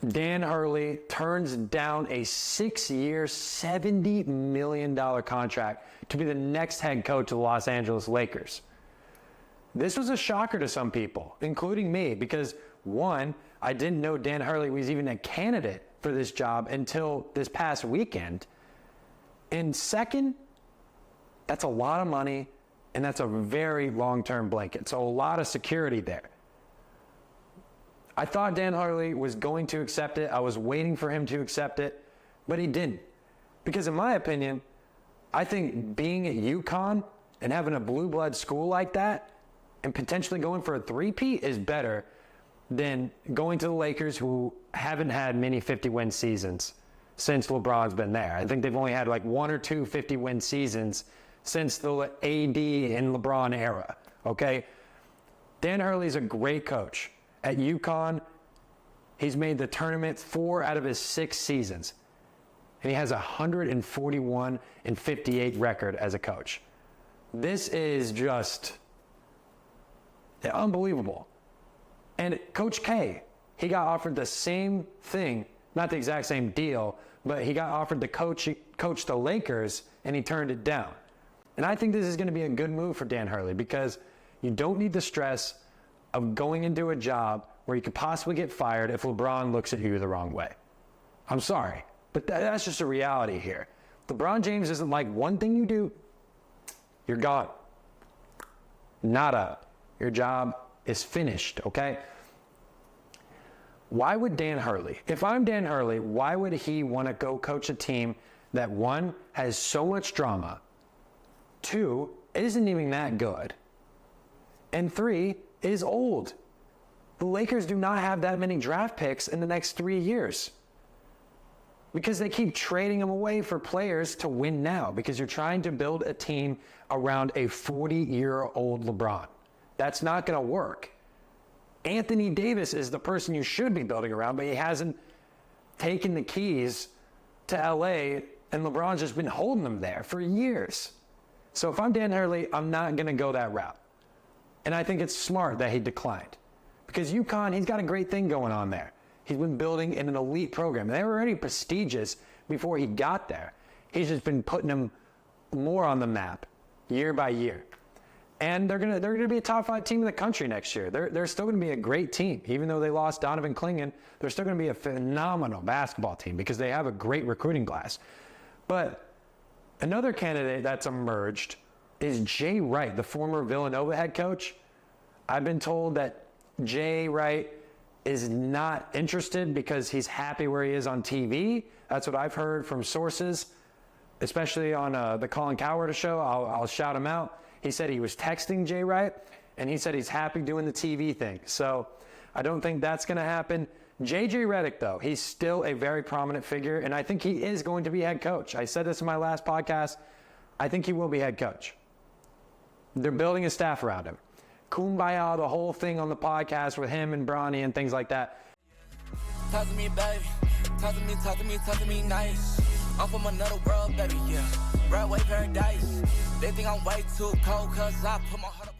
Dan Hurley turns down a 6-year, $70 million contract to be the next head coach of the Los Angeles Lakers. This was a shocker to some people, including me, because one, I didn't know Dan Hurley was even a candidate for this job until this past weekend. And second, that's a lot of money, and that's a very long-term blanket. So a lot of security there. I thought Dan Hurley was going to accept it. I was waiting for him to accept it, but he didn't. Because in my opinion, I think being at UConn and having a blue blood school like that and potentially going for a three-peat is better than going to the Lakers, who haven't had many 50-win seasons since LeBron's been there. I think they've only had like 1 or 2 50-win seasons since the AD and LeBron era, okay? Dan Hurley's a great coach. At UConn, he's made the tournament 4 out of his 6 seasons. And he has a 141-58 record as a coach. This is just unbelievable. And Coach K, he got offered the same thing, not the exact same deal, but he got offered to coach the Lakers, and he turned it down. And I think this is going to be a good move for Dan Hurley, because you don't need the stress of going into a job where you could possibly get fired if LeBron looks at you the wrong way. I'm sorry, but that's just a reality here. LeBron James isn't like, one thing you do, you're gone. Nada. Your job is finished, okay? Why would Dan Hurley, if I'm Dan Hurley, why would he want to go coach a team that, one, has so much drama, 2, isn't even that good, and 3, is old? The Lakers do not have that many draft picks in the next 3 years, because they keep trading them away for players to win now, because you're trying to build a team around a 40-year-old LeBron. That's not going to work. Anthony Davis is the person you should be building around, but he hasn't taken the keys to LA, and LeBron's just been holding them there for years. So if I'm Dan Hurley, I'm not going to go that route. And I think it's smart that he declined, because UConn, he's got a great thing going on there. He's been building in an elite program. They were already prestigious before he got there. He's just been putting them more on the map year by year. And they're gonna be a top 5 team in the country next year. They're still gonna be a great team. Even though they lost Donovan Clingan, they're still gonna be a phenomenal basketball team, because they have a great recruiting class. But another candidate that's emerged is Jay Wright, the former Villanova head coach. I've been told that Jay Wright is not interested because he's happy where he is on TV. That's what I've heard from sources, especially on the Colin Cowherd show. I'll shout him out. He said he was texting Jay Wright, and he said he's happy doing the TV thing. So I don't think that's going to happen. JJ Redick, though, he's still a very prominent figure, and I think he is going to be head coach. I said this in my last podcast. I think he will be head coach. They're building a staff around him. Kumbaya, the whole thing on the podcast with him and Bronny and things like that. Talk to me, baby. Talk to me nice. I'm from another world, baby, yeah. Broadway paradise. They think I'm way too cold, cause I put my heart up.